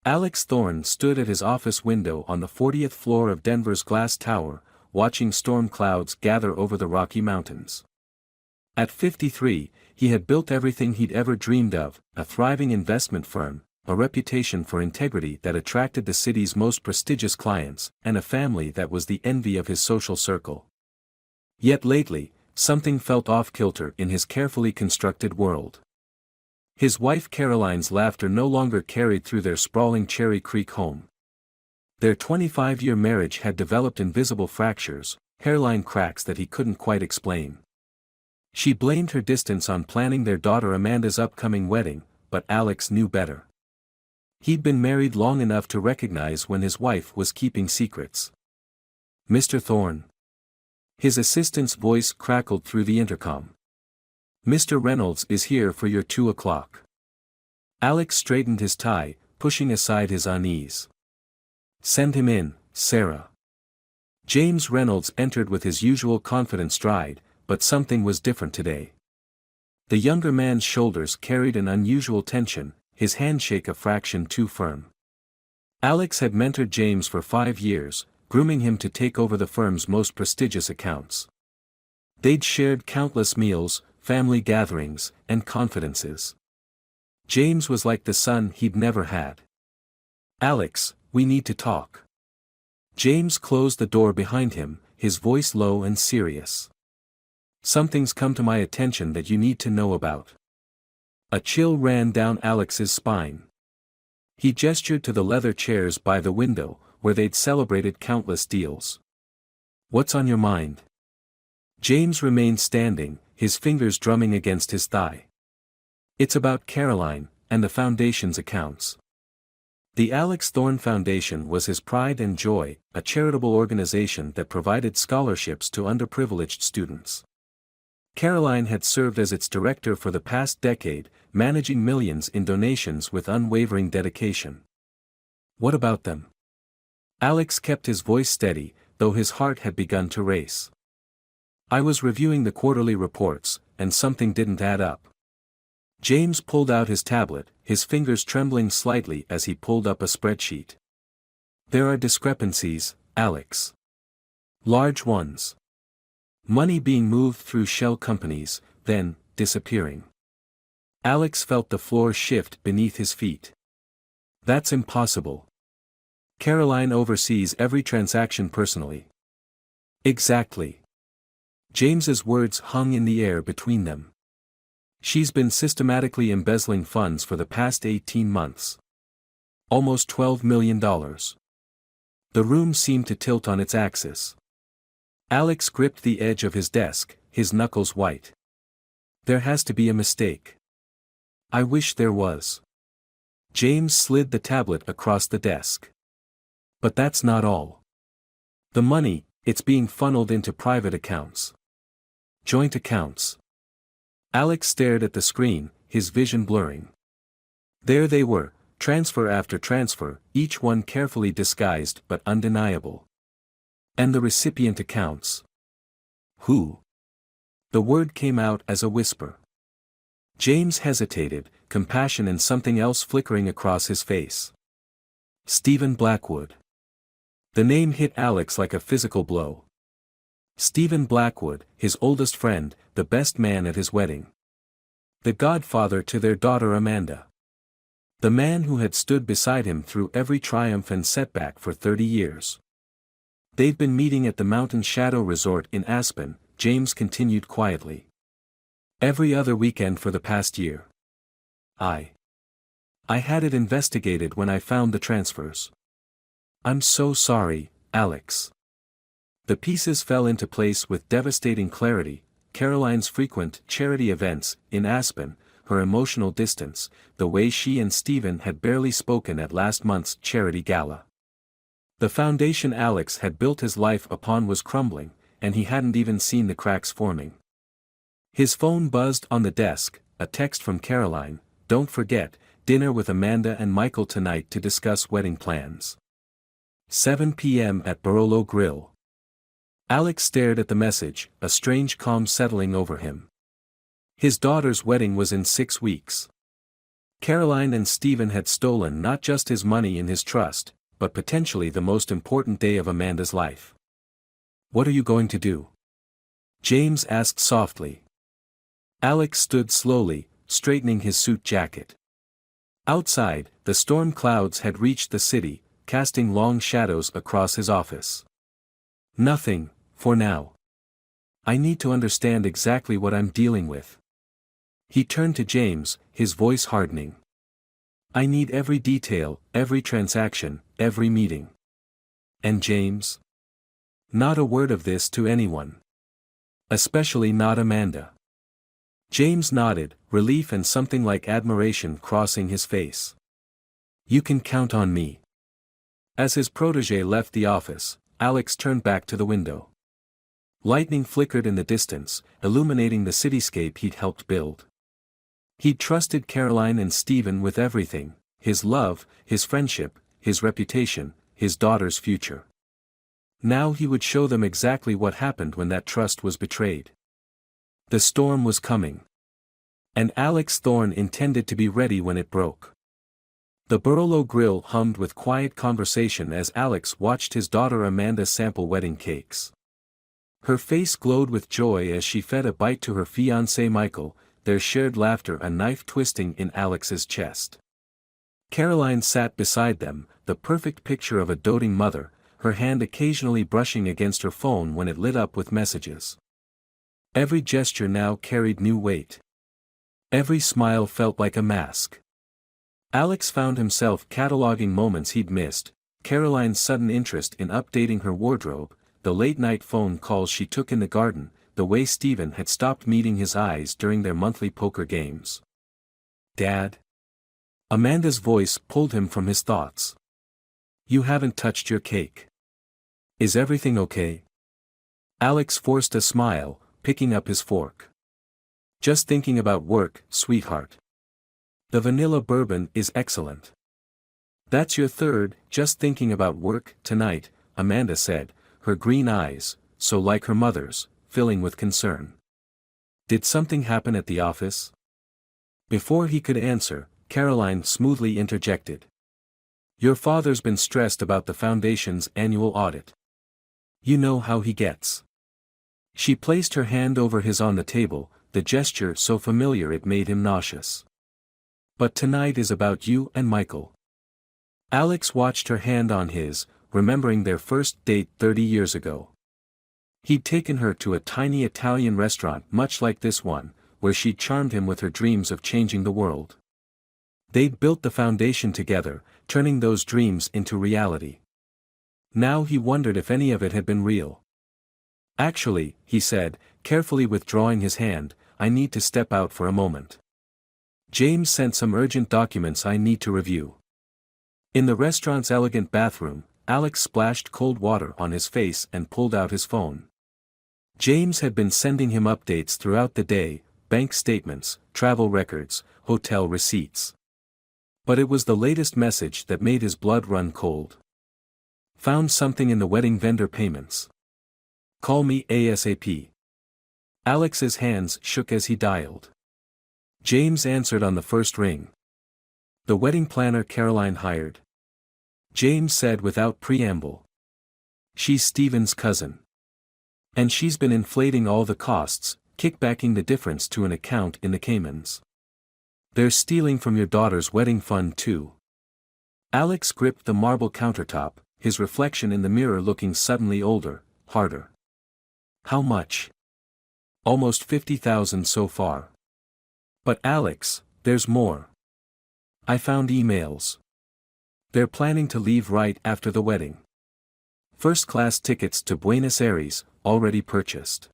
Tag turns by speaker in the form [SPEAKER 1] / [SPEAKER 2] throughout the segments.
[SPEAKER 1] Alex Thorne stood at his office window on the 40th floor of Denver's glass tower, watching storm clouds gather over the Rocky Mountains. At 53, he had built everything he'd ever dreamed of: a thriving investment firm, a reputation for integrity that attracted the city's most prestigious clients, and a family that was the envy of his social circle. Yet lately, something felt off-kilter in his carefully constructed world. His wife Caroline's laughter no longer carried through their sprawling Cherry Creek home. Their 25-year marriage had developed invisible fractures, hairline cracks that he couldn't quite explain. She blamed her distance on planning their daughter Amanda's upcoming wedding, but Alex knew better. He'd been married long enough to recognize when his wife was keeping secrets. "Mr. Thorne." His assistant's voice crackled through the intercom. "Mr. Reynolds is here for your 2 o'clock. Alex straightened his tie, pushing aside his unease. "Send him in, Sarah." James Reynolds entered with his usual confident stride, but something was different today. The younger man's shoulders carried an unusual tension, his handshake a fraction too firm. Alex had mentored James for 5 years, grooming him to take over the firm's most prestigious accounts. They'd shared countless meals, family gatherings, and confidences. James was like the son he'd never had. "Alex, we need to talk." James closed the door behind him, his voice low and serious. "Something's come to my attention that you need to know about." A chill ran down Alex's spine. He gestured to the leather chairs by the window, where they'd celebrated countless deals. "What's on your mind?" James remained standing, his fingers drumming against his thigh. "It's about Caroline, and the Foundation's accounts." The Alex Thorne Foundation was his pride and joy, a charitable organization that provided scholarships to underprivileged students. Caroline had served as its director for the past decade, managing millions in donations with unwavering dedication. "What about them?" Alex kept his voice steady, though his heart had begun to race. "I was reviewing the quarterly reports, and something didn't add up." James pulled out his tablet, his fingers trembling slightly as he pulled up a spreadsheet. "There are discrepancies, Alex. Large ones. Money being moved through shell companies, then disappearing." Alex felt the floor shift beneath his feet. "That's impossible. Caroline oversees every transaction personally." "Exactly." James's words hung in the air between them. "She's been systematically embezzling funds for the past 18 months. Almost $12 million. The room seemed to tilt on its axis. Alex gripped the edge of his desk, his knuckles white. "There has to be a mistake." "I wish there was." James slid the tablet across the desk. "But that's not all. The money, it's being funneled into private accounts. Joint accounts." Alex stared at the screen, his vision blurring. There they were, transfer after transfer, each one carefully disguised but undeniable. And the recipient accounts. Who? The word came out as a whisper. James hesitated, compassion and something else flickering across his face. Stephen Blackwood. The name hit Alex like a physical blow. Stephen Blackwood, his oldest friend, the best man at his wedding. The godfather to their daughter Amanda. The man who had stood beside him through every triumph and setback for 30 years. They've been meeting at the Mountain Shadow Resort in Aspen, James continued quietly. Every other weekend for the past year. I had it investigated when I found the transfers. I'm so sorry, Alex. The pieces fell into place with devastating clarity: Caroline's frequent charity events in Aspen, her emotional distance, the way she and Stephen had barely spoken at last month's charity gala. The foundation Alex had built his life upon was crumbling, and he hadn't even seen the cracks forming. His phone buzzed on the desk, a text from Caroline: "Don't forget, dinner with Amanda and Michael tonight to discuss wedding plans. 7 p.m. at Barolo Grill." Alex stared at the message, a strange calm settling over him. His daughter's wedding was in 6 weeks. Caroline and Stephen had stolen not just his money and his trust, but potentially the most important day of Amanda's life. "What are you going to do?" James asked softly. Alex stood slowly, straightening his suit jacket. Outside, the storm clouds had reached the city, casting long shadows across his office. "Nothing, for now. I need to understand exactly what I'm dealing with." He turned to James, his voice hardening. "I need every detail, every transaction, every meeting." "And James?" "Not a word of this to anyone. Especially not Amanda." James nodded, relief and something like admiration crossing his face. "You can count on me." As his protégé left the office, Alex turned back to the window. Lightning flickered in the distance, illuminating the cityscape he'd helped build. He'd trusted Caroline and Stephen with everything: his love, his friendship, his reputation, his daughter's future. Now he would show them exactly what happened when that trust was betrayed. The storm was coming. And Alex Thorne intended to be ready when it broke. The Barolo grill hummed with quiet conversation as Alex watched his daughter Amanda sample wedding cakes. Her face glowed with joy as she fed a bite to her fiancé Michael, their shared laughter a knife twisting in Alex's chest. Caroline sat beside them, the perfect picture of a doting mother, her hand occasionally brushing against her phone when it lit up with messages. Every gesture now carried new weight. Every smile felt like a mask. Alex found himself cataloging moments he'd missed: Caroline's sudden interest in updating her wardrobe, the late-night phone calls she took in the garden, the way Stephen had stopped meeting his eyes during their monthly poker games. "Dad?" Amanda's voice pulled him from his thoughts. "You haven't touched your cake. Is everything okay?" Alex forced a smile, picking up his fork. "Just thinking about work, sweetheart. The vanilla bourbon is excellent." "That's your third, just thinking about work, tonight," Amanda said, her green eyes, so like her mother's, filling with concern. "Did something happen at the office?" Before he could answer, Caroline smoothly interjected. "Your father's been stressed about the foundation's annual audit. You know how he gets." She placed her hand over his on the table, the gesture so familiar it made him nauseous. "But tonight is about you and Michael." Alex watched her hand on his, remembering their first date 30 years ago. He'd taken her to a tiny Italian restaurant much like this one, where she'd charmed him with her dreams of changing the world. They'd built the foundation together, turning those dreams into reality. Now he wondered if any of it had been real. "Actually," he said, carefully withdrawing his hand, "I need to step out for a moment. James sent some urgent documents I need to review." In the restaurant's elegant bathroom, Alex splashed cold water on his face and pulled out his phone. James had been sending him updates throughout the day: bank statements, travel records, hotel receipts. But it was the latest message that made his blood run cold. "Found something in the wedding vendor payments. Call me ASAP." Alex's hands shook as he dialed. James answered on the first ring. "The wedding planner Caroline hired." James said without preamble. "She's Stephen's cousin. And she's been inflating all the costs, kickbacking the difference to an account in the Caymans. They're stealing from your daughter's wedding fund too." Alex gripped the marble countertop, his reflection in the mirror looking suddenly older, harder. "How much?" "Almost 50,000 so far." "But Alex, there's more. I found emails. They're planning to leave right after the wedding. First-class tickets to Buenos Aires, already purchased.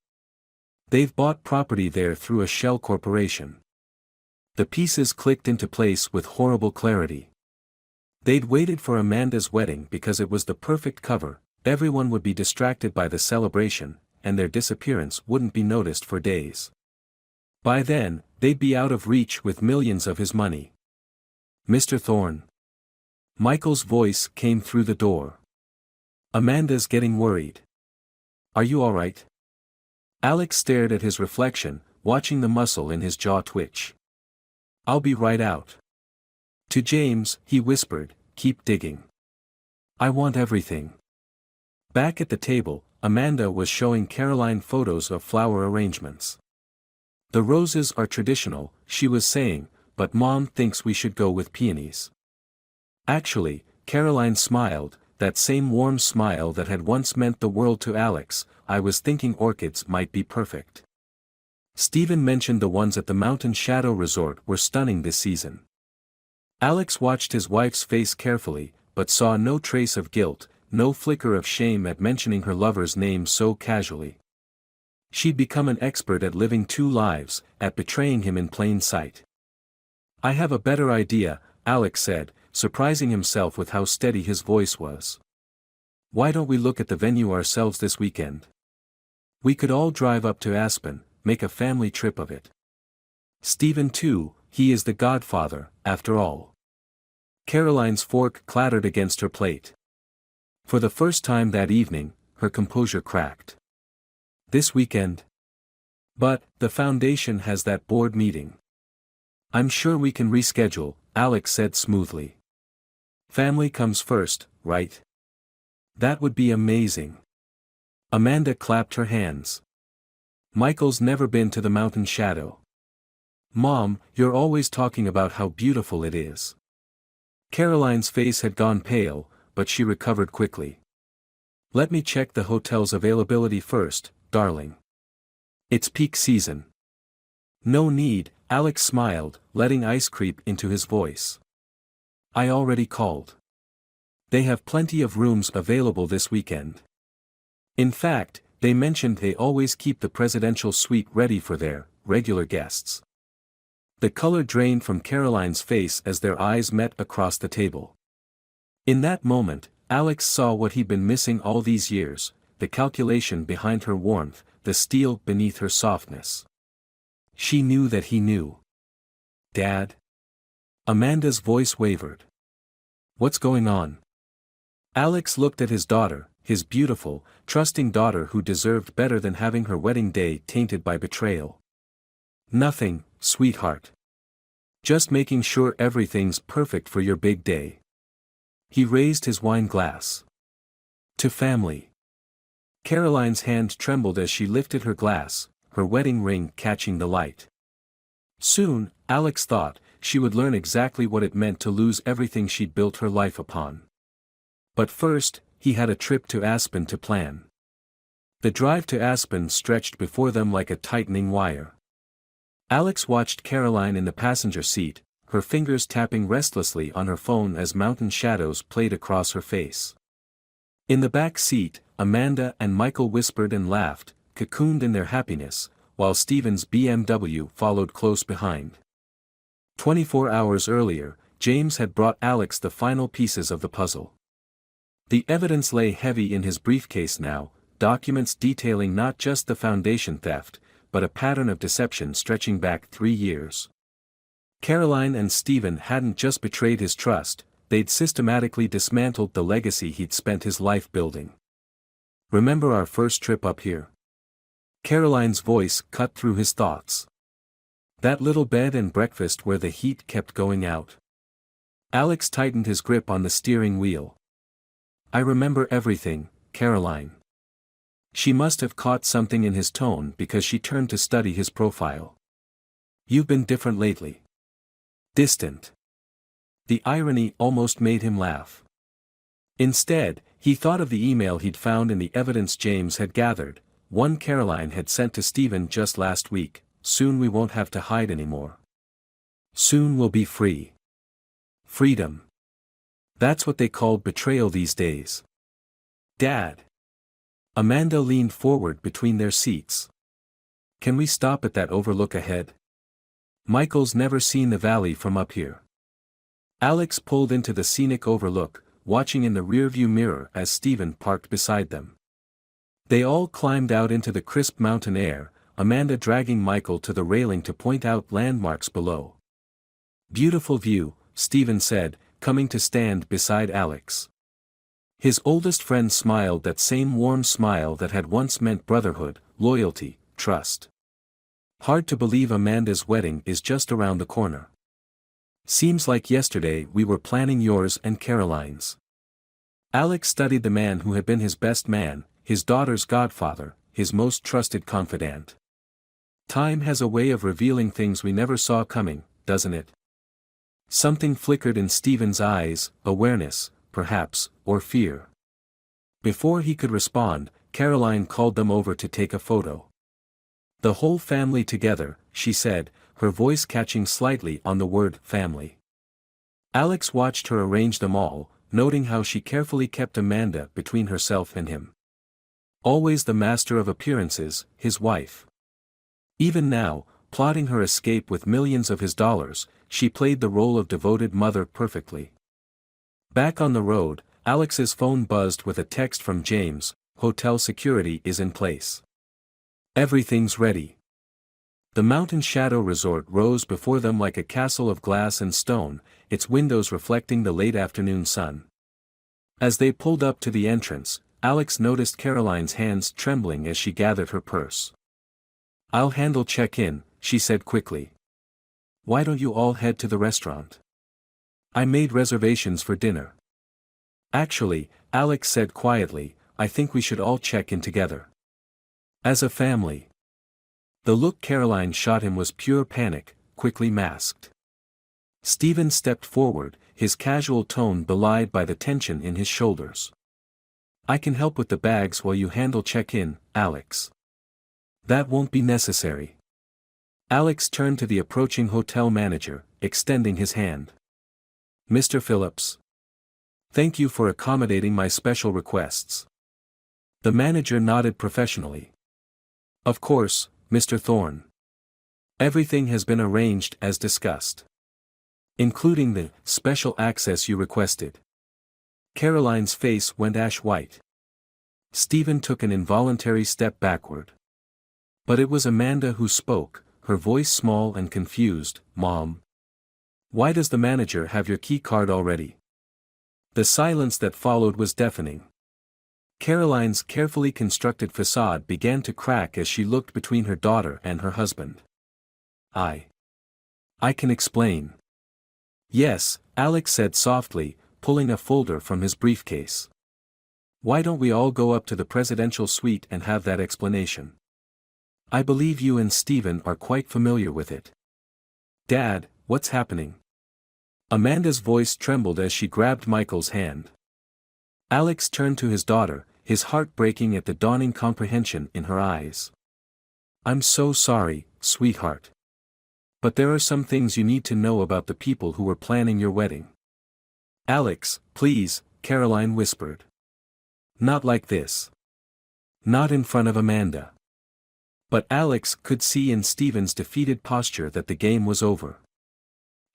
[SPEAKER 1] They've bought property there through a shell corporation." The pieces clicked into place with horrible clarity. They'd waited for Amanda's wedding because it was the perfect cover: everyone would be distracted by the celebration, and their disappearance wouldn't be noticed for days. By then, they'd be out of reach with millions of his money. "Mr. Thorne?" Michael's voice came through the door. "Amanda's getting worried. Are you all right?" Alex stared at his reflection, watching the muscle in his jaw twitch. "I'll be right out." To James, he whispered, "Keep digging. I want everything." Back at the table, Amanda was showing Caroline photos of flower arrangements. "The roses are traditional," she was saying, "but Mom thinks we should go with peonies." Actually, Caroline smiled, that same warm smile that had once meant the world to Alex. "I was thinking orchids might be perfect." Stephen mentioned the ones at the Mountain Shadow Resort were stunning this season. Alex watched his wife's face carefully, but saw no trace of guilt, no flicker of shame at mentioning her lover's name so casually. She'd become an expert at living two lives, at betraying him in plain sight. "I have a better idea," Alex said, surprising himself with how steady his voice was. "Why don't we look at the venue ourselves this weekend? We could all drive up to Aspen, make a family trip of it. Stephen too, he is the godfather, after all." Caroline's fork clattered against her plate. For the first time that evening, her composure cracked. "This weekend? But, the foundation has that board meeting." "I'm sure we can reschedule," Alex said smoothly. "Family comes first, right?" "That would be amazing." Amanda clapped her hands. "Michael's never been to the Mountain Shadow." "Mom, you're always talking about how beautiful it is." Caroline's face had gone pale, but she recovered quickly. "Let me check the hotel's availability first, darling. It's peak season." "No need," Alex smiled, letting ice creep into his voice. "I already called. They have plenty of rooms available this weekend. In fact, they mentioned they always keep the presidential suite ready for their regular guests." The color drained from Caroline's face as their eyes met across the table. In that moment, Alex saw what he'd been missing all these years, the calculation behind her warmth, the steel beneath her softness. She knew that he knew. "Dad?" Amanda's voice wavered. "What's going on?" Alex looked at his daughter, his beautiful, trusting daughter who deserved better than having her wedding day tainted by betrayal. "Nothing, sweetheart. Just making sure everything's perfect for your big day." He raised his wine glass. "To family." Caroline's hand trembled as she lifted her glass, her wedding ring catching the light. Soon, Alex thought, she would learn exactly what it meant to lose everything she'd built her life upon. But first, he had a trip to Aspen to plan. The drive to Aspen stretched before them like a tightening wire. Alex watched Caroline in the passenger seat, her fingers tapping restlessly on her phone as mountain shadows played across her face. In the back seat, Amanda and Michael whispered and laughed, cocooned in their happiness, while Stephen's BMW followed close behind. 24 hours earlier, James had brought Alex the final pieces of the puzzle. The evidence lay heavy in his briefcase now, documents detailing not just the foundation theft, but a pattern of deception stretching back 3 years. Caroline and Stephen hadn't just betrayed his trust, they'd systematically dismantled the legacy he'd spent his life building. "Remember our first trip up here?" Caroline's voice cut through his thoughts. "That little bed and breakfast where the heat kept going out." Alex tightened his grip on the steering wheel. "I remember everything, Caroline." She must have caught something in his tone because she turned to study his profile. "You've been different lately. Distant." The irony almost made him laugh. Instead, he thought of the email he'd found in the evidence James had gathered, one Caroline had sent to Stephen just last week. "Soon we won't have to hide anymore. Soon we'll be free." Freedom. That's what they called betrayal these days. "Dad." Amanda leaned forward between their seats. "Can we stop at that overlook ahead? Michael's never seen the valley from up here." Alex pulled into the scenic overlook, watching in the rearview mirror as Stephen parked beside them. They all climbed out into the crisp mountain air, Amanda dragging Michael to the railing to point out landmarks below. "Beautiful view," Stephen said, coming to stand beside Alex. His oldest friend smiled that same warm smile that had once meant brotherhood, loyalty, trust. "Hard to believe Amanda's wedding is just around the corner." Seems like yesterday we were planning yours and Caroline's. Alex studied the man who had been his best man, his daughter's godfather, his most trusted confidant. Time has a way of revealing things we never saw coming, doesn't it? Something flickered in Stephen's eyes, awareness, perhaps, or fear. Before he could respond, Caroline called them over to take a photo. The whole family together, she said, her voice catching slightly on the word family. Alex watched her arrange them all, noting how she carefully kept Amanda between herself and him. Always the master of appearances, his wife. Even now, plotting her escape with millions of his dollars, she played the role of devoted mother perfectly. Back on the road, Alex's phone buzzed with a text from James, "Hotel security is in place. Everything's ready." The Mountain Shadow Resort rose before them like a castle of glass and stone, its windows reflecting the late afternoon sun. As they pulled up to the entrance, Alex noticed Caroline's hands trembling as she gathered her purse. "I'll handle check-in," she said quickly. "Why don't you all head to the restaurant? I made reservations for dinner." "Actually," Alex said quietly, "I think we should all check in together. As a family." The look Caroline shot him was pure panic, quickly masked. Stephen stepped forward, his casual tone belied by the tension in his shoulders. "I can help with the bags while you handle check-in, Alex." "That won't be necessary." Alex turned to the approaching hotel manager, extending his hand. "Mr. Phillips. Thank you for accommodating my special requests." The manager nodded professionally. "Of course, Mr. Thorne. Everything has been arranged as discussed. Including the special access you requested." Caroline's face went ash-white. Stephen took an involuntary step backward. But it was Amanda who spoke, her voice small and confused. "Mom. Why does the manager have your key card already?" The silence that followed was deafening. Caroline's carefully constructed facade began to crack as she looked between her daughter and her husband. I can explain." "Yes," Alex said softly, pulling a folder from his briefcase. "Why don't we all go up to the presidential suite and have that explanation? I believe you and Stephen are quite familiar with it." "Dad, what's happening?" Amanda's voice trembled as she grabbed Michael's hand. Alex turned to his daughter, his heart breaking at the dawning comprehension in her eyes. "I'm so sorry, sweetheart. But there are some things you need to know about the people who were planning your wedding." "Alex, please," Caroline whispered. "Not like this. Not in front of Amanda." But Alex could see in Stephen's defeated posture that the game was over.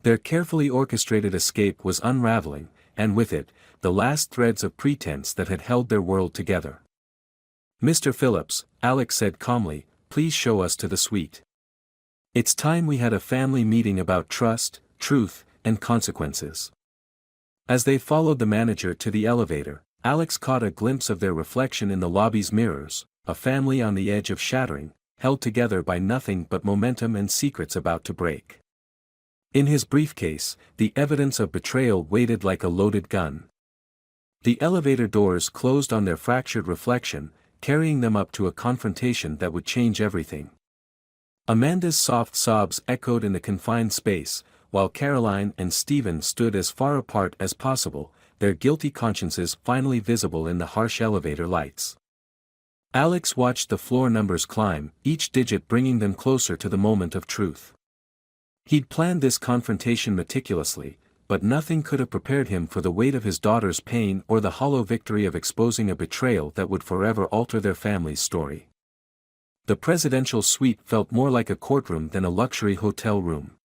[SPEAKER 1] Their carefully orchestrated escape was unraveling, and with it, the last threads of pretense that had held their world together. "Mr. Phillips," Alex said calmly, "please show us to the suite. It's time we had a family meeting about trust, truth, and consequences." As they followed the manager to the elevator, Alex caught a glimpse of their reflection in the lobby's mirrors, a family on the edge of shattering, held together by nothing but momentum and secrets about to break. In his briefcase, the evidence of betrayal waited like a loaded gun. The elevator doors closed on their fractured reflection, carrying them up to a confrontation that would change everything. Amanda's soft sobs echoed in the confined space, while Caroline and Stephen stood as far apart as possible, their guilty consciences finally visible in the harsh elevator lights. Alex watched the floor numbers climb, each digit bringing them closer to the moment of truth. He'd planned this confrontation meticulously, but nothing could have prepared him for the weight of his daughter's pain or the hollow victory of exposing a betrayal that would forever alter their family's story. The presidential suite felt more like a courtroom than a luxury hotel room.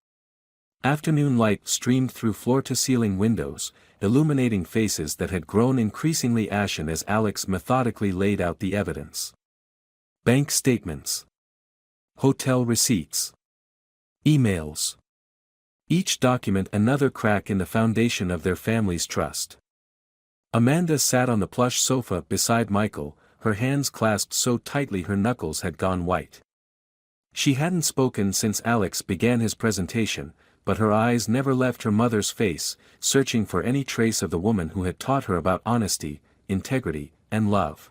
[SPEAKER 1] Afternoon light streamed through floor-to-ceiling windows, illuminating faces that had grown increasingly ashen as Alex methodically laid out the evidence. Bank statements. Hotel receipts. Emails. Each document another crack in the foundation of their family's trust. Amanda sat on the plush sofa beside Michael, her hands clasped so tightly her knuckles had gone white. She hadn't spoken since Alex began his presentation, but her eyes never left her mother's face, searching for any trace of the woman who had taught her about honesty, integrity, and love.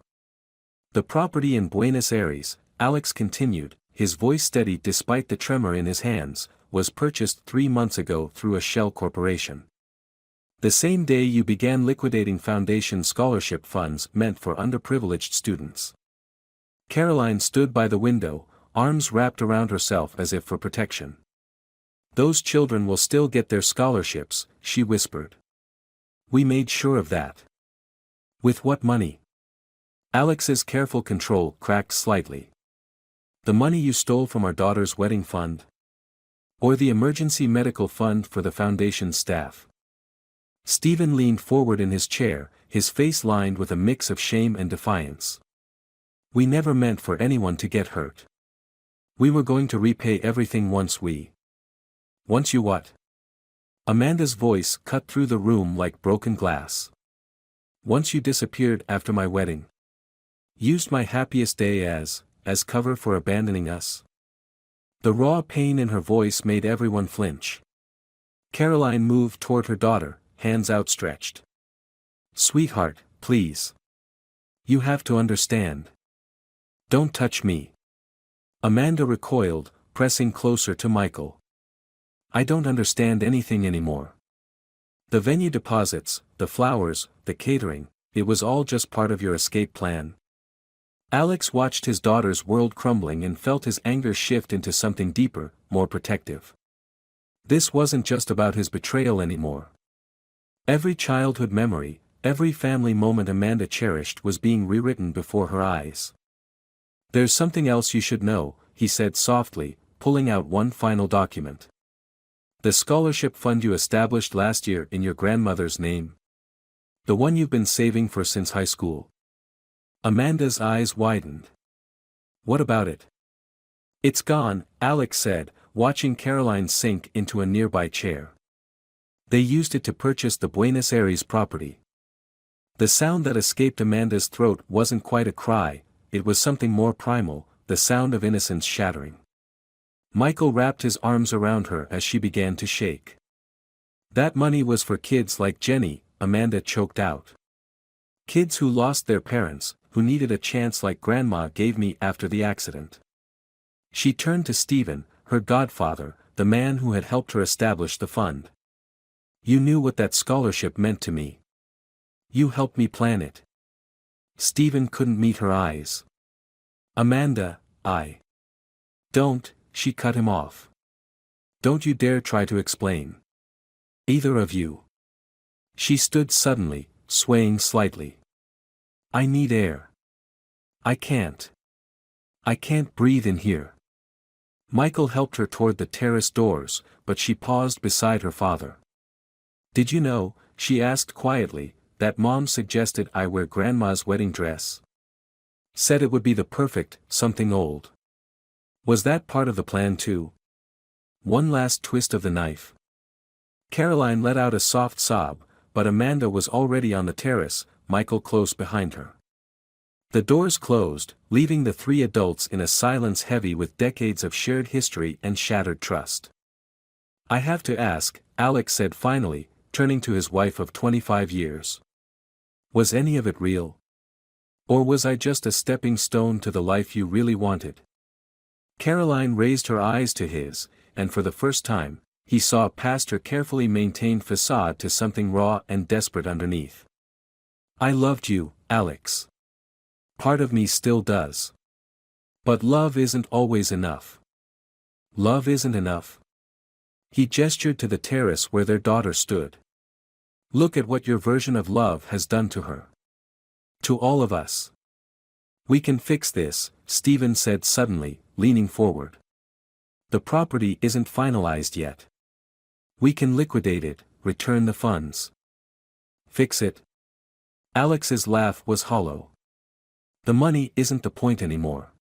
[SPEAKER 1] The property in Buenos Aires, Alex continued, his voice steady despite the tremor in his hands, was purchased 3 months ago through a shell corporation. The same day you began liquidating foundation scholarship funds meant for underprivileged students. Caroline stood by the window, arms wrapped around herself as if for protection. Those children will still get their scholarships, she whispered. We made sure of that. With what money? Alex's careful control cracked slightly. The money you stole from our daughter's wedding fund? Or the emergency medical fund for the foundation staff? Stephen leaned forward in his chair, his face lined with a mix of shame and defiance. We never meant for anyone to get hurt. We were going to repay everything once you what? Amanda's voice cut through the room like broken glass. Once you disappeared after my wedding. Used my happiest day as cover for abandoning us. The raw pain in her voice made everyone flinch. Caroline moved toward her daughter, hands outstretched. Sweetheart, please. You have to understand. Don't touch me. Amanda recoiled, pressing closer to Michael. I don't understand anything anymore. The venue deposits, the flowers, the catering, it was all just part of your escape plan. Alex watched his daughter's world crumbling and felt his anger shift into something deeper, more protective. This wasn't just about his betrayal anymore. Every childhood memory, every family moment Amanda cherished was being rewritten before her eyes. There's something else you should know, he said softly, pulling out one final document. The scholarship fund you established last year in your grandmother's name. The one you've been saving for since high school. Amanda's eyes widened. What about it? It's gone, Alex said, watching Caroline sink into a nearby chair. They used it to purchase the Buenos Aires property. The sound that escaped Amanda's throat wasn't quite a cry, it was something more primal, the sound of innocence shattering. Michael wrapped his arms around her as she began to shake. That money was for kids like Jenny, Amanda choked out. Kids who lost their parents, who needed a chance like Grandma gave me after the accident. She turned to Stephen, her godfather, the man who had helped her establish the fund. You knew what that scholarship meant to me. You helped me plan it. Stephen couldn't meet her eyes. Amanda, Don't, she cut him off. Don't you dare try to explain. Either of you. She stood suddenly, swaying slightly. I need air. I can't breathe in here. Michael helped her toward the terrace doors, but she paused beside her father. Did you know, she asked quietly, that Mom suggested I wear Grandma's wedding dress? Said it would be the perfect, something old. Was that part of the plan too? One last twist of the knife. Caroline let out a soft sob, but Amanda was already on the terrace, Michael close behind her. The doors closed, leaving the three adults in a silence heavy with decades of shared history and shattered trust. I have to ask, Alex said finally, turning to his wife of 25 years. Was any of it real? Or was I just a stepping stone to the life you really wanted? Caroline raised her eyes to his, and for the first time, he saw past her carefully maintained facade to something raw and desperate underneath. I loved you, Alex. Part of me still does. But love isn't always enough. Love isn't enough. He gestured to the terrace where their daughter stood. Look at what your version of love has done to her. To all of us. We can fix this, Stephen said suddenly, leaning forward. The property isn't finalized yet. We can liquidate it, return the funds. Fix it? Alex's laugh was hollow. The money isn't the point anymore.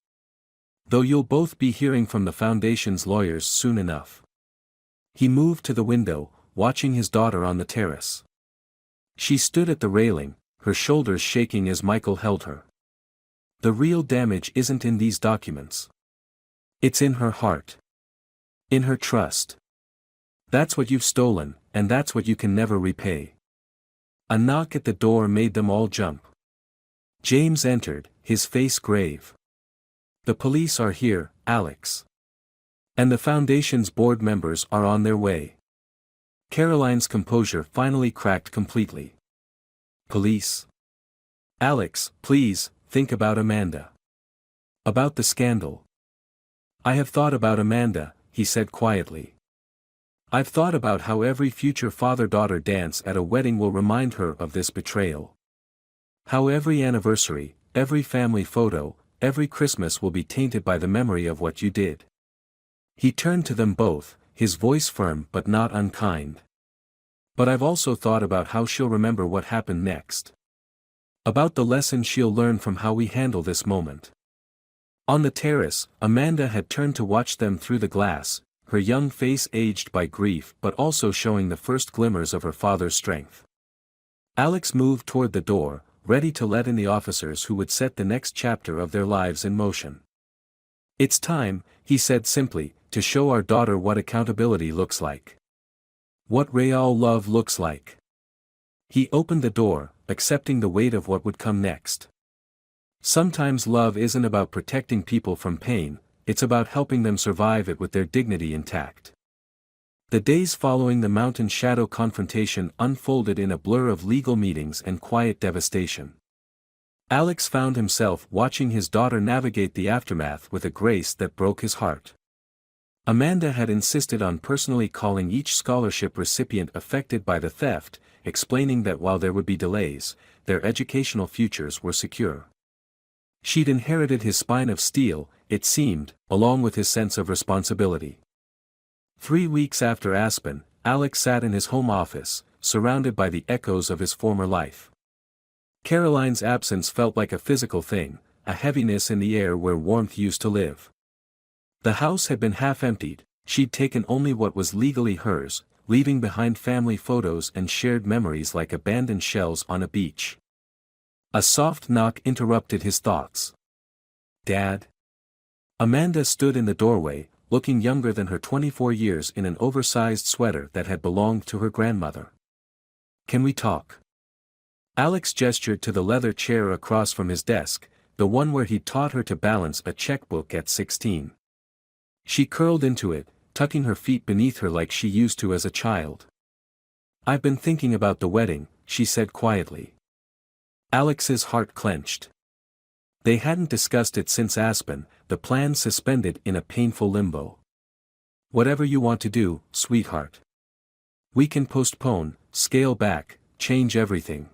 [SPEAKER 1] Though you'll both be hearing from the foundation's lawyers soon enough. He moved to the window, watching his daughter on the terrace. She stood at the railing, her shoulders shaking as Michael held her. The real damage isn't in these documents. It's in her heart. In her trust. That's what you've stolen, and that's what you can never repay. A knock at the door made them all jump. James entered, his face grave. The police are here, Alex. And the Foundation's board members are on their way. Caroline's composure finally cracked completely. Police? Alex, please, think about Amanda. About the scandal. I have thought about Amanda, he said quietly. I've thought about how every future father-daughter dance at a wedding will remind her of this betrayal. How every anniversary, every family photo, every Christmas will be tainted by the memory of what you did. He turned to them both, his voice firm but not unkind. But I've also thought about how she'll remember what happened next. About the lesson she'll learn from how we handle this moment. On the terrace, Amanda had turned to watch them through the glass, her young face aged by grief but also showing the first glimmers of her father's strength. Alex moved toward the door, ready to let in the officers who would set the next chapter of their lives in motion. It's time, he said simply, to show our daughter what accountability looks like. What real love looks like. He opened the door, accepting the weight of what would come next. Sometimes love isn't about protecting people from pain, it's about helping them survive it with their dignity intact. The days following the Mountain Shadow confrontation unfolded in a blur of legal meetings and quiet devastation. Alex found himself watching his daughter navigate the aftermath with a grace that broke his heart. Amanda had insisted on personally calling each scholarship recipient affected by the theft, explaining that while there would be delays, their educational futures were secure. She'd inherited his spine of steel, it seemed, along with his sense of responsibility. 3 weeks after Aspen, Alex sat in his home office, surrounded by the echoes of his former life. Caroline's absence felt like a physical thing, a heaviness in the air where warmth used to live. The house had been half-emptied, she'd taken only what was legally hers, leaving behind family photos and shared memories like abandoned shells on a beach. A soft knock interrupted his thoughts. Dad? Amanda stood in the doorway, looking younger than her 24 years in an oversized sweater that had belonged to her grandmother. Can we talk? Alex gestured to the leather chair across from his desk, the one where he'd taught her to balance a checkbook at 16. She curled into it, tucking her feet beneath her like she used to as a child. I've been thinking about the wedding, she said quietly. Alex's heart clenched. They hadn't discussed it since Aspen, the plan suspended in a painful limbo. Whatever you want to do, sweetheart. We can postpone, scale back, change everything.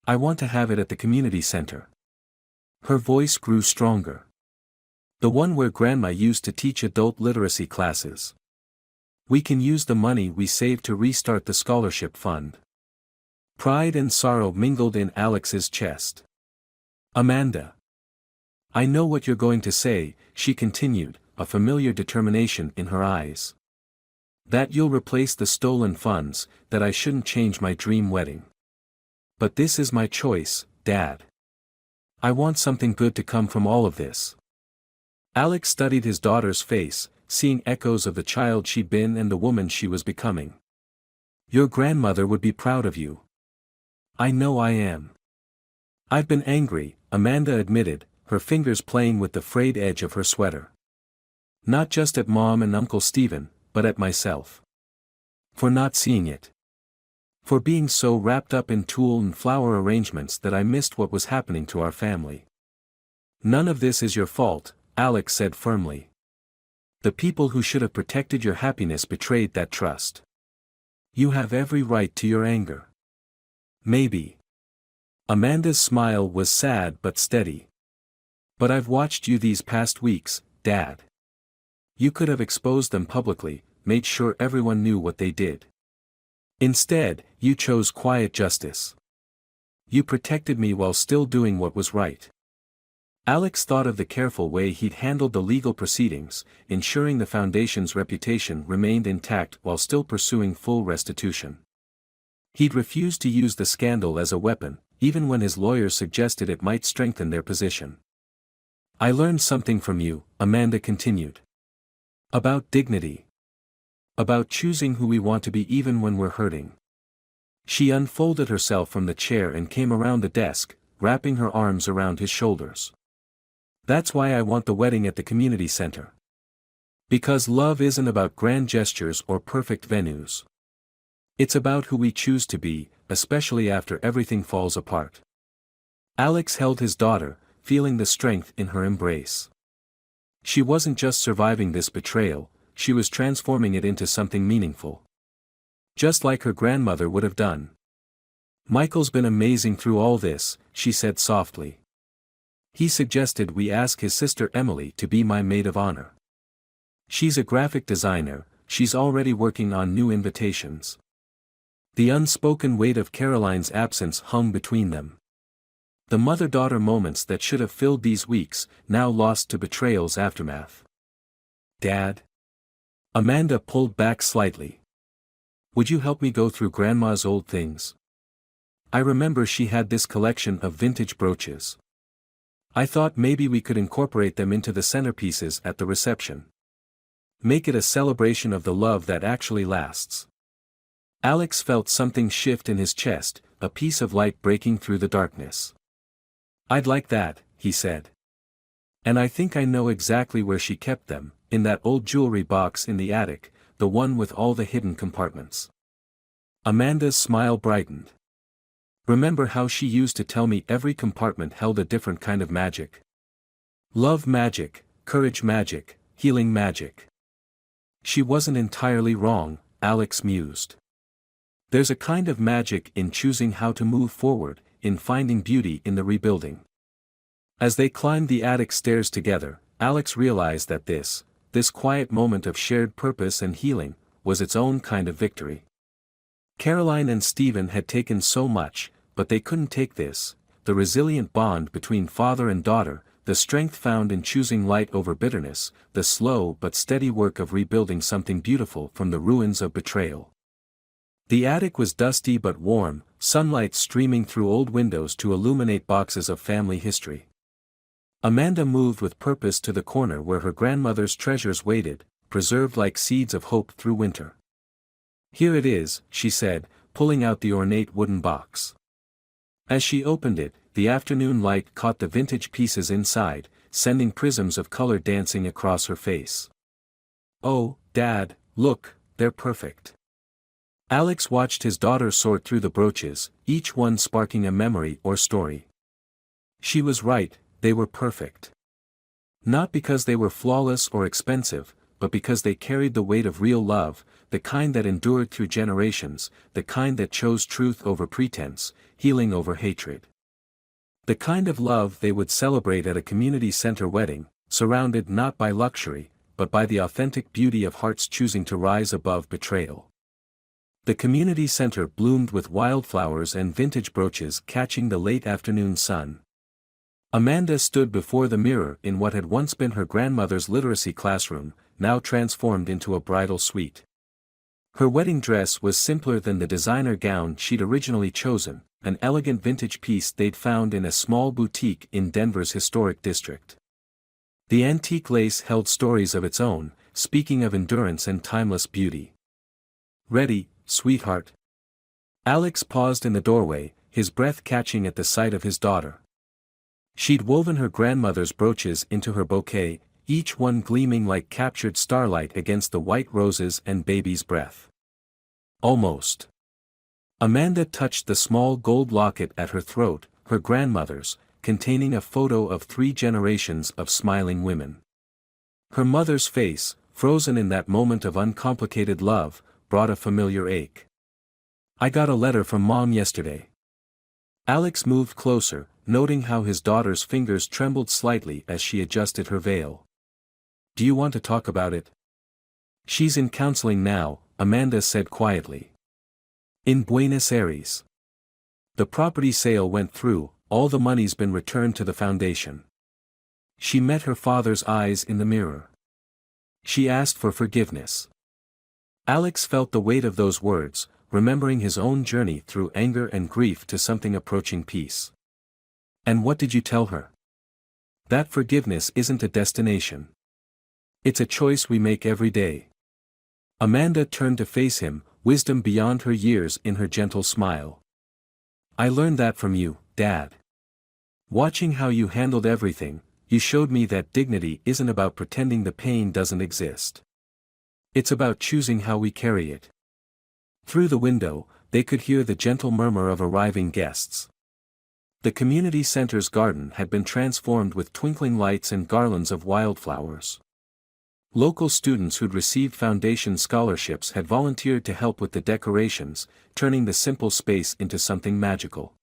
[SPEAKER 1] I want to have it at the community center. Her voice grew stronger. The one where Grandma used to teach adult literacy classes. We can use the money we saved to restart the scholarship fund. Pride and sorrow mingled in Alex's chest. Amanda. I know what you're going to say, she continued, a familiar determination in her eyes. That you'll replace the stolen funds, that I shouldn't change my dream wedding. But this is my choice, Dad. I want something good to come from all of this. Alex studied his daughter's face, seeing echoes of the child she'd been and the woman she was becoming. Your grandmother would be proud of you. I know I am. I've been angry, Amanda admitted, her fingers playing with the frayed edge of her sweater. Not just at Mom and Uncle Stephen, but at myself. For not seeing it. For being so wrapped up in tulle and flower arrangements that I missed what was happening to our family. None of this is your fault, Alex said firmly. The people who should have protected your happiness betrayed that trust. You have every right to your anger. Maybe. Amanda's smile was sad but steady. But I've watched you these past weeks, Dad. You could have exposed them publicly, made sure everyone knew what they did. Instead, you chose quiet justice. You protected me while still doing what was right. Alex thought of the careful way he'd handled the legal proceedings, ensuring the Foundation's reputation remained intact while still pursuing full restitution. He'd refused to use the scandal as a weapon, even when his lawyers suggested it might strengthen their position. I learned something from you, Amanda continued. About dignity. About choosing who we want to be even when we're hurting. She unfolded herself from the chair and came around the desk, wrapping her arms around his shoulders. That's why I want the wedding at the community center. Because love isn't about grand gestures or perfect venues. It's about who we choose to be, especially after everything falls apart. Alex held his daughter, feeling the strength in her embrace. She wasn't just surviving this betrayal, she was transforming it into something meaningful. Just like her grandmother would have done. Michael's been amazing through all this, she said softly. He suggested we ask his sister Emily to be my maid of honor. She's a graphic designer, she's already working on new invitations. The unspoken weight of Caroline's absence hung between them. The mother-daughter moments that should have filled these weeks, now lost to betrayal's aftermath. Dad? Amanda pulled back slightly. Would you help me go through Grandma's old things? I remember she had this collection of vintage brooches. I thought maybe we could incorporate them into the centerpieces at the reception. Make it a celebration of the love that actually lasts. Alex felt something shift in his chest, a piece of light breaking through the darkness. I'd like that, he said. And I think I know exactly where she kept them, in that old jewelry box in the attic, the one with all the hidden compartments. Amanda's smile brightened. Remember how she used to tell me every compartment held a different kind of magic? Love magic, courage magic, healing magic. She wasn't entirely wrong, Alex mused. There's a kind of magic in choosing how to move forward, in finding beauty in the rebuilding. As they climbed the attic stairs together, Alex realized that this quiet moment of shared purpose and healing, was its own kind of victory. Caroline and Stephen had taken so much, but they couldn't take this, the resilient bond between father and daughter, the strength found in choosing light over bitterness, the slow but steady work of rebuilding something beautiful from the ruins of betrayal. The attic was dusty but warm, sunlight streaming through old windows to illuminate boxes of family history. Amanda moved with purpose to the corner where her grandmother's treasures waited, preserved like seeds of hope through winter. Here it is, she said, pulling out the ornate wooden box. As she opened it, the afternoon light caught the vintage pieces inside, sending prisms of color dancing across her face. Oh, Dad, look, they're perfect. Alex watched his daughter sort through the brooches, each one sparking a memory or story. She was right, they were perfect. Not because they were flawless or expensive, but because they carried the weight of real love, the kind that endured through generations, the kind that chose truth over pretense, healing over hatred. The kind of love they would celebrate at a community center wedding, surrounded not by luxury, but by the authentic beauty of hearts choosing to rise above betrayal. The community center bloomed with wildflowers and vintage brooches catching the late afternoon sun. Amanda stood before the mirror in what had once been her grandmother's literacy classroom, now transformed into a bridal suite. Her wedding dress was simpler than the designer gown she'd originally chosen, an elegant vintage piece they'd found in a small boutique in Denver's historic district. The antique lace held stories of its own, speaking of endurance and timeless beauty. Ready, sweetheart? Alex paused in the doorway, his breath catching at the sight of his daughter. She'd woven her grandmother's brooches into her bouquet, each one gleaming like captured starlight against the white roses and baby's breath. Almost. Amanda touched the small gold locket at her throat, her grandmother's, containing a photo of 3 generations of smiling women. Her mother's face, frozen in that moment of uncomplicated love, brought a familiar ache. I got a letter from Mom yesterday. Alex moved closer, noting how his daughter's fingers trembled slightly as she adjusted her veil. Do you want to talk about it? She's in counseling now, Amanda said quietly. In Buenos Aires. The property sale went through, all the money's been returned to the foundation. She met her father's eyes in the mirror. She asked for forgiveness. Alex felt the weight of those words, remembering his own journey through anger and grief to something approaching peace. And what did you tell her? That forgiveness isn't a destination. It's a choice we make every day. Amanda turned to face him, wisdom beyond her years in her gentle smile. I learned that from you, Dad. Watching how you handled everything, you showed me that dignity isn't about pretending the pain doesn't exist. It's about choosing how we carry it. Through the window, they could hear the gentle murmur of arriving guests. The community center's garden had been transformed with twinkling lights and garlands of wildflowers. Local students who'd received foundation scholarships had volunteered to help with the decorations, turning the simple space into something magical.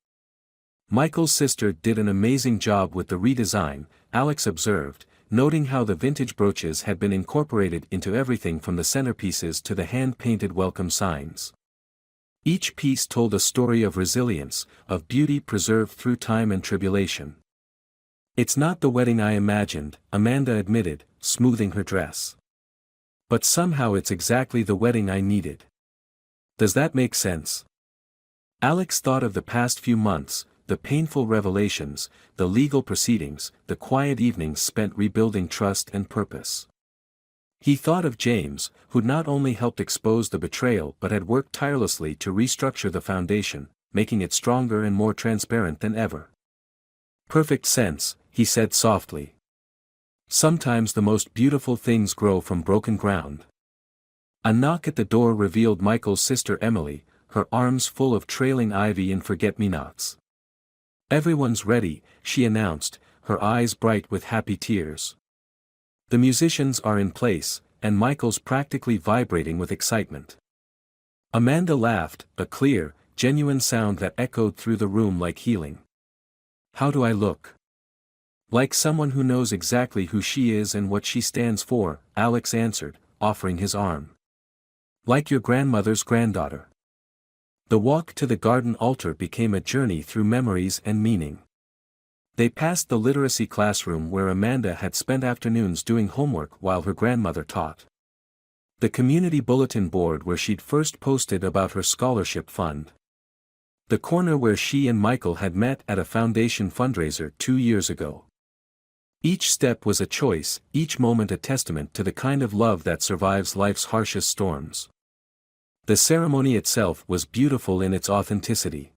[SPEAKER 1] Michael's sister did an amazing job with the redesign, Alex observed, noting how the vintage brooches had been incorporated into everything from the centerpieces to the hand-painted welcome signs. Each piece told a story of resilience, of beauty preserved through time and tribulation. It's not the wedding I imagined, Amanda admitted, smoothing her dress. But somehow it's exactly the wedding I needed. Does that make sense? Alex thought of the past few months, the painful revelations, the legal proceedings, the quiet evenings spent rebuilding trust and purpose. He thought of James, who'd not only helped expose the betrayal but had worked tirelessly to restructure the foundation, making it stronger and more transparent than ever. Perfect sense, he said softly. Sometimes the most beautiful things grow from broken ground. A knock at the door revealed Michael's sister Emily, her arms full of trailing ivy and forget-me-nots. Everyone's ready, she announced, her eyes bright with happy tears. The musicians are in place, and Michael's practically vibrating with excitement. Amanda laughed, a clear, genuine sound that echoed through the room like healing. How do I look? Like someone who knows exactly who she is and what she stands for, Alex answered, offering his arm. Like your grandmother's granddaughter. The walk to the garden altar became a journey through memories and meaning. They passed the literacy classroom where Amanda had spent afternoons doing homework while her grandmother taught. The community bulletin board where she'd first posted about her scholarship fund. The corner where she and Michael had met at a foundation fundraiser 2 years ago. Each step was a choice, each moment a testament to the kind of love that survives life's harshest storms. The ceremony itself was beautiful in its authenticity.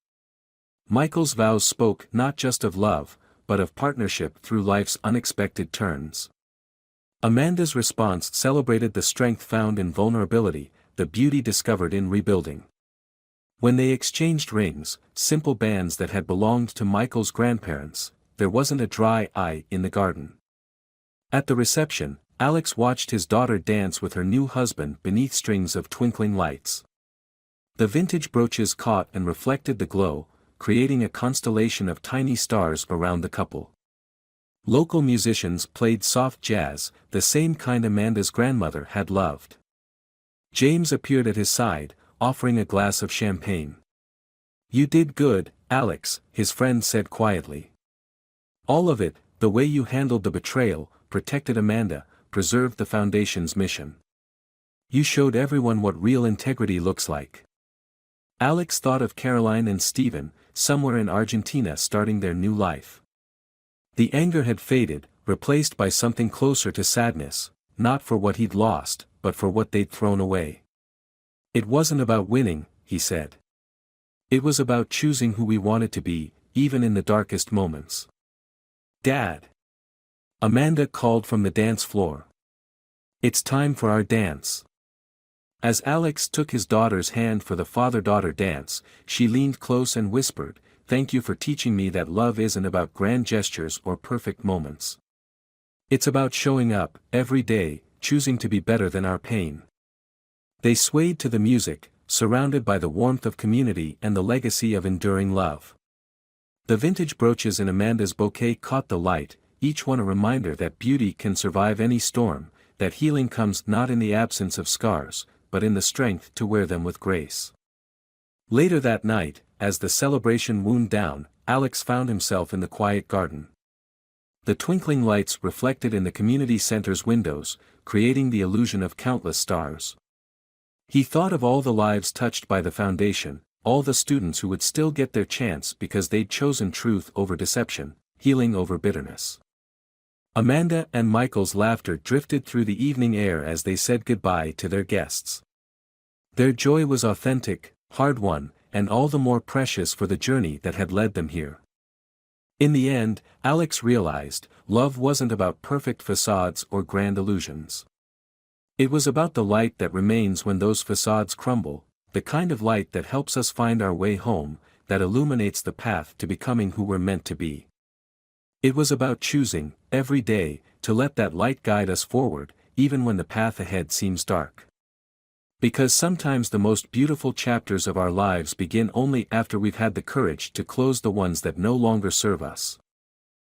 [SPEAKER 1] Michael's vows spoke not just of love, but of partnership through life's unexpected turns. Amanda's response celebrated the strength found in vulnerability, the beauty discovered in rebuilding. When they exchanged rings, simple bands that had belonged to Michael's grandparents, there wasn't a dry eye in the garden. At the reception, Alex watched his daughter dance with her new husband beneath strings of twinkling lights. The vintage brooches caught and reflected the glow, creating a constellation of tiny stars around the couple. Local musicians played soft jazz, the same kind Amanda's grandmother had loved. James appeared at his side, offering a glass of champagne. You did good, Alex, his friend said quietly. All of it, the way you handled the betrayal, protected Amanda, preserved the foundation's mission. You showed everyone what real integrity looks like. Alex thought of Caroline and Stephen, somewhere in Argentina starting their new life. The anger had faded, replaced by something closer to sadness, not for what he'd lost, but for what they'd thrown away. It wasn't about winning, he said. It was about choosing who we wanted to be, even in the darkest moments. Dad! Amanda called from the dance floor. It's time for our dance. As Alex took his daughter's hand for the father-daughter dance, she leaned close and whispered, "Thank you for teaching me that love isn't about grand gestures or perfect moments. It's about showing up, every day, choosing to be better than our pain." They swayed to the music, surrounded by the warmth of community and the legacy of enduring love. The vintage brooches in Amanda's bouquet caught the light, each one a reminder that beauty can survive any storm, that healing comes not in the absence of scars, but in the strength to wear them with grace. Later that night, as the celebration wound down, Alex found himself in the quiet garden. The twinkling lights reflected in the community center's windows, creating the illusion of countless stars. He thought of all the lives touched by the foundation, all the students who would still get their chance because they'd chosen truth over deception, healing over bitterness. Amanda and Michael's laughter drifted through the evening air as they said goodbye to their guests. Their joy was authentic, hard-won, and all the more precious for the journey that had led them here. In the end, Alex realized, love wasn't about perfect facades or grand illusions. It was about the light that remains when those facades crumble, the kind of light that helps us find our way home, that illuminates the path to becoming who we're meant to be. It was about choosing, every day, to let that light guide us forward, even when the path ahead seems dark. Because sometimes the most beautiful chapters of our lives begin only after we've had the courage to close the ones that no longer serve us.